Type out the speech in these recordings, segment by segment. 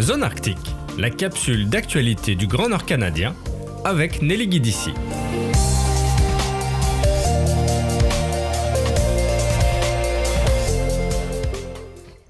Zone Arctique, la capsule d'actualité du Grand Nord canadien avec Nelly Guidici.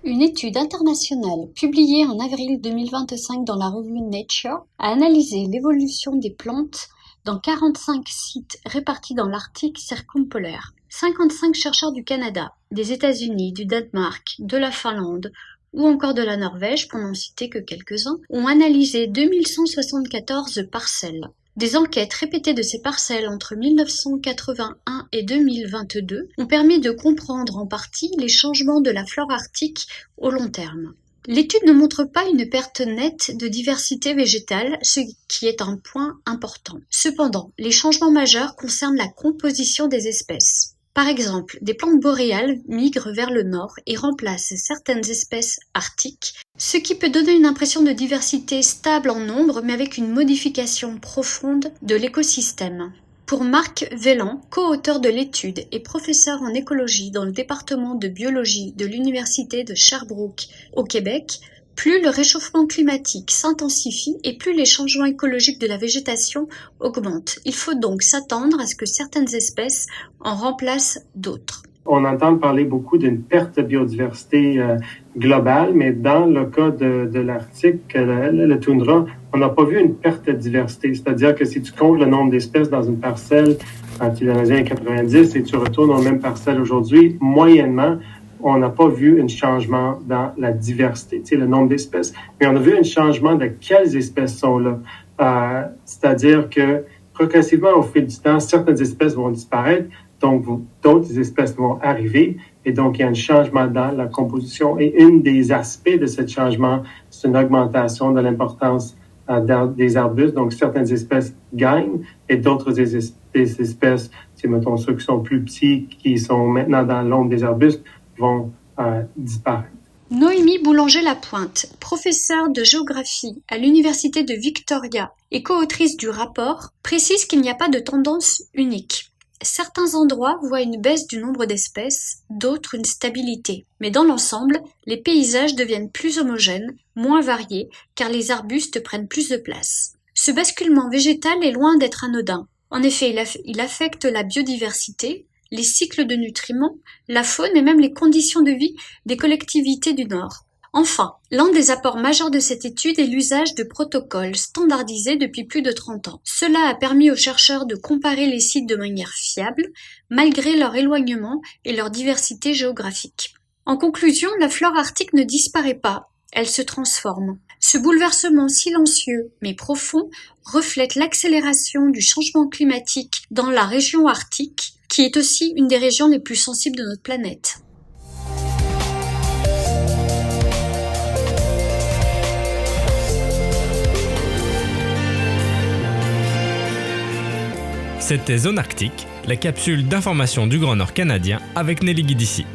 Une étude internationale publiée en avril 2025 dans la revue Nature a analysé l'évolution des plantes dans 45 sites répartis dans l'Arctique circumpolaire. 55 chercheurs du Canada, des États-Unis, du Danemark, de la Finlande ou encore de la Norvège, pour n'en citer que quelques-uns, ont analysé 2174 parcelles. Des enquêtes répétées de ces parcelles entre 1981 et 2022 ont permis de comprendre en partie les changements de la flore arctique au long terme. L'étude ne montre pas une perte nette de diversité végétale, ce qui est un point important. Cependant, les changements majeurs concernent la composition des espèces. Par exemple, des plantes boréales migrent vers le nord et remplacent certaines espèces arctiques, ce qui peut donner une impression de diversité stable en nombre, mais avec une modification profonde de l'écosystème. Pour Marc Vellan, co-auteur de l'étude et professeur en écologie dans le département de biologie de l'Université de Sherbrooke au Québec, plus le réchauffement climatique s'intensifie et plus les changements écologiques de la végétation augmentent. Il faut donc s'attendre à ce que certaines espèces en remplacent d'autres. On entend parler beaucoup d'une perte de biodiversité globale, mais dans le cas de l'Arctique, le toundra, on n'a pas vu une perte de diversité. C'est-à-dire que si tu comptes le nombre d'espèces dans une parcelle quand il est dans les années 90 et tu retournes aux mêmes parcelles aujourd'hui, moyennement, on n'a pas vu un changement dans la diversité, le nombre d'espèces, mais on a vu un changement de quelles espèces sont là. C'est-à-dire que progressivement, au fil du temps, certaines espèces vont disparaître, donc d'autres espèces vont arriver, et donc il y a un changement dans la composition. Et un des aspects de ce changement, c'est une augmentation de l'importance des arbustes. Donc certaines espèces gagnent, et d'autres des espèces, mettons ceux qui sont plus petits, qui sont maintenant dans l'ombre des arbustes, vont disparaître. Noémie Boulanger-Lapointe, professeure de géographie à l'Université de Victoria et co-autrice du rapport, précise qu'il n'y a pas de tendance unique. Certains endroits voient une baisse du nombre d'espèces, d'autres une stabilité. Mais dans l'ensemble, les paysages deviennent plus homogènes, moins variés, car les arbustes prennent plus de place. Ce basculement végétal est loin d'être anodin. En effet, il affecte la biodiversité, les cycles de nutriments, la faune et même les conditions de vie des collectivités du Nord. Enfin, l'un des apports majeurs de cette étude est l'usage de protocoles standardisés depuis plus de 30 ans. Cela a permis aux chercheurs de comparer les sites de manière fiable, malgré leur éloignement et leur diversité géographique. En conclusion, la flore arctique ne disparaît pas, elle se transforme. Ce bouleversement silencieux mais profond reflète l'accélération du changement climatique dans la région arctique, qui est aussi une des régions les plus sensibles de notre planète. C'était Zone Arctique, la capsule d'information du Grand Nord canadien avec Nelly Guidici.